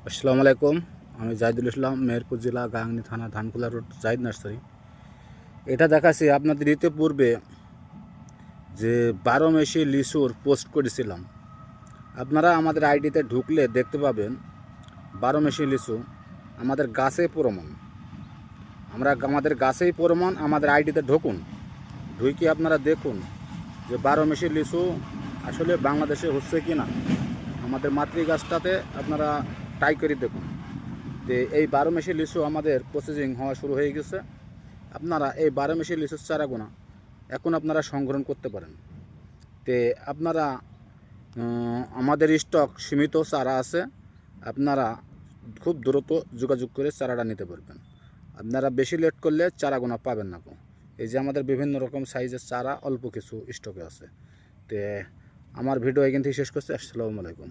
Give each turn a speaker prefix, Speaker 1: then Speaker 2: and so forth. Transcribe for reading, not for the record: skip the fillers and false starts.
Speaker 1: আসসালামু আলাইকুম। আমি জাহিদুল ইসলাম, মেহেরপুর জেলা, গাংনী থানা, ধানকুলা রোড, জাহিদ নার্সারি। এটা দেখাচ্ছি আপনাদের ইতিপূর্বে যে 12 মেশি লিচুর পোস্ট করেছিলাম। আপনারা আমাদের আইডিতে ঢুকলে দেখতে পাবেন 12 মেশি লিচু আমাদের গাছে প্রমাণ। আমাদের গাছেই প্রমাণ। আমাদের আইডিতে ঢুকুন, ঢুকে আপনারা দেখুন যে 12 মেশি লিচু আসলে বাংলাদেশে হচ্ছে কি না। আমাদের মাতৃগাছটাতে আপনারা ট্রাই করে দেখুন। তো এই 12 মেশি লিচু আমাদের প্রসেসিং হওয়া শুরু হয়ে গেছে। আপনারা এই 12 মেশি লিচুর চারাগুনা এখন আপনারা সংগ্রহণ করতে পারেন। তে আপনারা আমাদের স্টক সীমিত চারা আছে, আপনারা খুব দ্রুত যোগাযোগ করে চারাটা নিতে পারবেন। আপনারা বেশি লেট করলে চারাগুনা পাবেন না। এই যে আমাদের বিভিন্ন রকম সাইজের চারা অল্প কিছু স্টকে আছে। তে আমার ভিডিও এখান থেকে শেষ করছি। আসসালামু আলাইকুম।